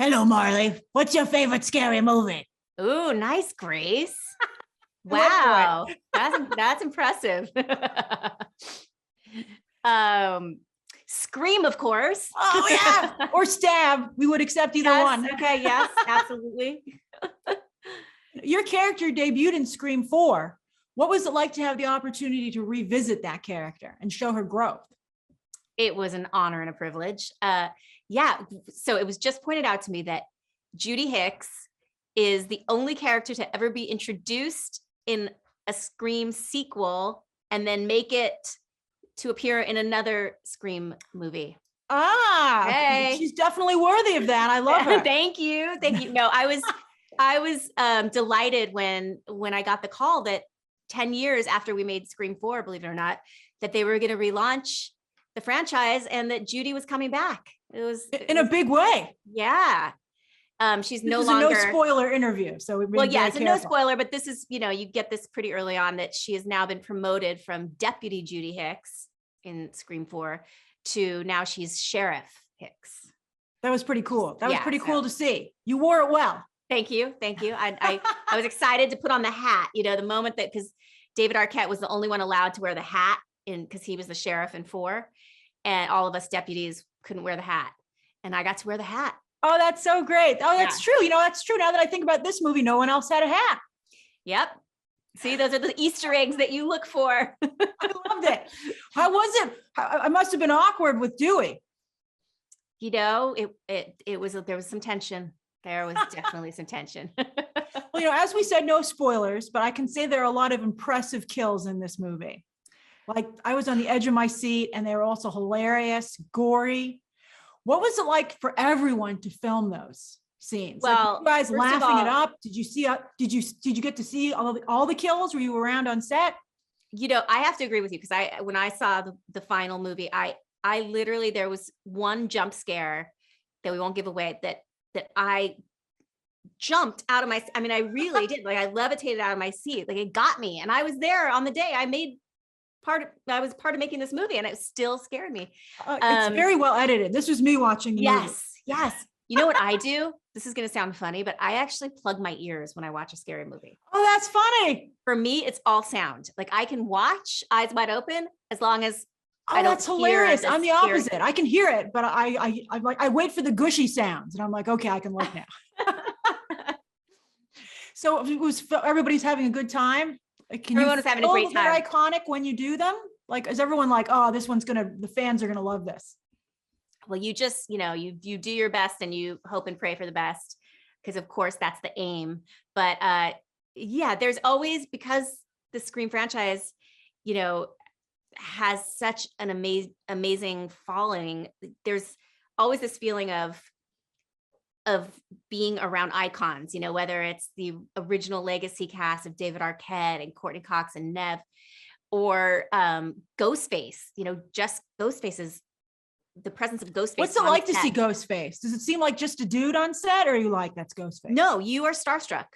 Hello, Marley. What's your favorite scary movie? Ooh, nice, Grace. I went for Wow, that's impressive. Scream, of course. Oh, yeah. Or Stab. We would accept either Yes, one. okay, yes, absolutely. Your character debuted in Scream 4. What was it like to have the opportunity to revisit that character and show her growth? It was an honor and a privilege. Yeah, so it was just pointed out to me that Judy Hicks is the only character to ever be introduced in a Scream sequel and then make it to appear in another Scream movie. Hey. She's definitely worthy of that. I love her. Thank you. No, I was delighted when I got the call that 10 years after we made Scream 4, believe it or not, that they were going to relaunch the franchise and that Judy was coming back. It was in a big way. Yeah. She's no This is longer a no spoiler interview. So it's a no spoiler, but this is, you get this pretty early on that she has now been promoted from Deputy Judy Hicks in Scream 4 to now she's Sheriff Hicks. That was pretty cool. That was pretty cool to see. You wore it well. Thank you. I was excited to put on the hat, the moment that, because David Arquette was the only one allowed to wear the hat because he was the sheriff in 4, and all of us deputies couldn't wear the hat. And I got to wear the hat. Oh, that's so great. Oh, that's true. That's true. Now that I think about this movie, no one else had a hat. Yep. See, those are the Easter eggs that you look for. I loved it. How was it? I must have been awkward with Dewey. There was some tension. There was definitely some tension. Well, as we said, no spoilers, but I can say there are a lot of impressive kills in this movie. Like, I was on the edge of my seat, and they were also hilarious, gory. What was it like for everyone to film those scenes? Well, you guys laughing it up. Did you see? Did you get to see all the kills? Were you around on set? I have to agree with you, because when I saw the final movie, I literally, there was one jump scare that we won't give away that I jumped out of I really did. Like, I levitated out of my seat. Like, it got me, and I was there on the day. I was part of making this movie, and it still scared me. It's very well edited. This was me watching the movie. Yes. You know what I do? This is going to sound funny, but I actually plug my ears when I watch a scary movie. Oh, that's funny. For me, it's all sound. Like, I can watch eyes wide open as long as I don't. That's hilarious. I'm the opposite. I can hear it, but I wait for the gushy sounds, and I'm like, okay, I can look now. So everybody's having a good time. Everyone was having a great time. They're iconic when you do them. Like, is everyone like, oh, the fans are gonna love this? Well, you just, you do your best, and you hope and pray for the best, because of course that's the aim. But there's always, because the Scream franchise, has such an amazing following. There's always this feeling of being around icons, whether it's the original legacy cast of David Arquette and Courtney Cox and Nev, or Ghostface, just Ghostface is the presence of Ghostface. What's it like to see Ghostface? Does it seem like just a dude on set, or are you like, that's Ghostface? No, you are starstruck.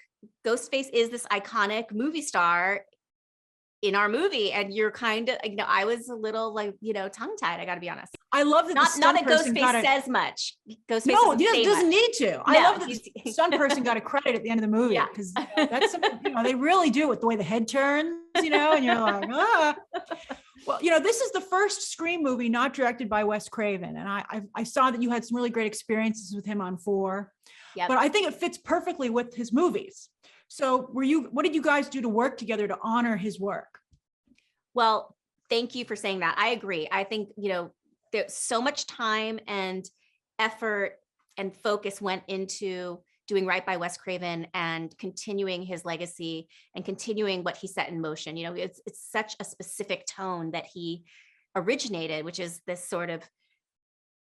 Ghostface is this iconic movie star in our movie, and you're kind of, I was a little like, tongue-tied, I gotta be honest. I love that not that Ghostface says much. Ghostface doesn't need to. I love that the stunt person got a credit at the end of the movie, because that's something, they really do, with the way the head turns, and you're like, ah. Well, this is the first Scream movie not directed by Wes Craven, and I saw that you had some really great experiences with him on 4. Yep. But I think it fits perfectly with his movies. So what did you guys do to work together to honor his work? Well, thank you for saying that. I agree. I think, there's so much time and effort and focus went into doing right by Wes Craven and continuing his legacy and continuing what he set in motion. It's such a specific tone that he originated, which is this sort of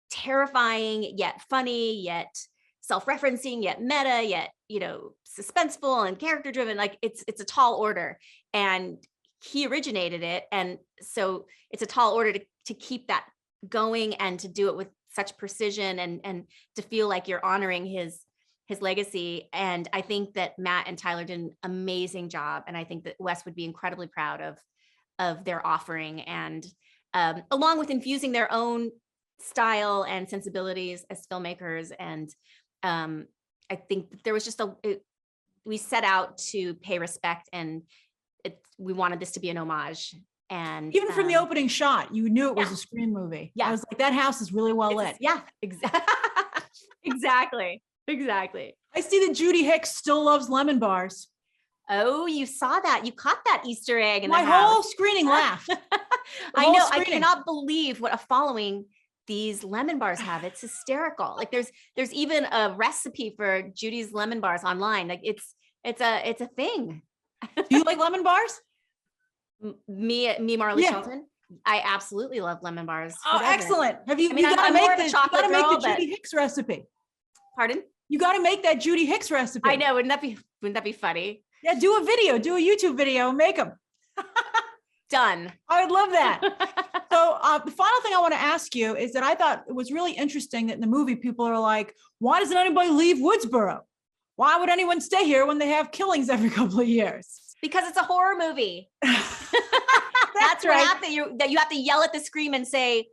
terrifying, yet funny, yet self-referencing, yet meta, yet, suspenseful and character driven. Like, it's a tall order, and he originated it. And so it's a tall order to keep that going and to do it with such precision and to feel like you're honoring his legacy. And I think that Matt and Tyler did an amazing job. And I think that Wes would be incredibly proud of their offering, and along with infusing their own style and sensibilities as filmmakers. And I think that there was just we set out to pay respect, and we wanted this to be an homage. And even from the opening shot, you knew it was a Scream movie. Yeah. I was like, that house is really well lit. Yeah, exactly. I see that Judy Hicks still loves lemon bars. Oh, you saw that. You caught that Easter egg in my the house. whole screening laughed. I know. I cannot believe what a following these lemon bars have. It's hysterical. Like there's even a recipe for Judy's lemon bars online. Like it's a thing. Do you like lemon bars? Me, Marley Shelton. I absolutely love lemon bars. Oh, Whatever. Excellent. Have you? I mean, you got to make the girl, Judy Hicks recipe. Pardon? You got to make that Judy Hicks recipe. I know. Wouldn't that be funny? Yeah, do a YouTube video, and make them. Done. I would love that. So the final thing I want to ask you is that I thought it was really interesting that in the movie, people are like, why doesn't anybody leave Woodsboro? Why would anyone stay here when they have killings every couple of years? Because it's a horror movie. That's right. what happened. You have to yell at the screen and say,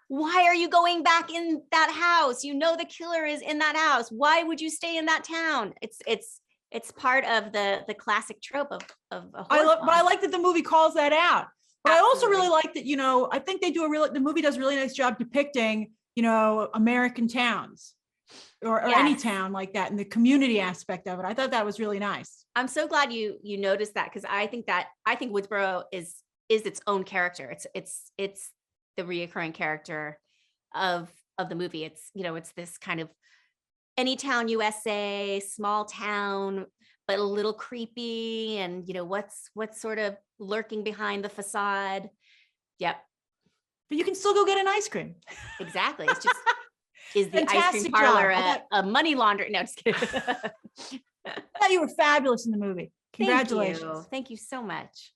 why are you going back in that house? You know the killer is in that house. Why would you stay in that town? It's part of the classic trope of a horror film. But I like that the movie calls that out. But Absolutely. I also really like that, I think the movie does a really nice job depicting, American towns or any town like that, and the community aspect of it. I thought that was really nice. I'm so glad you noticed that, because I think Woodsboro is its own character. It's the reoccurring character of the movie. It's this kind of any town USA, small town, but a little creepy, and what's sort of lurking behind the facade. Yep. But you can still go get an ice cream. Exactly. It's just is the Fantastic ice cream parlor job. a money laundering? No, just kidding. I thought you were fabulous in the movie. Congratulations. Thank you so much.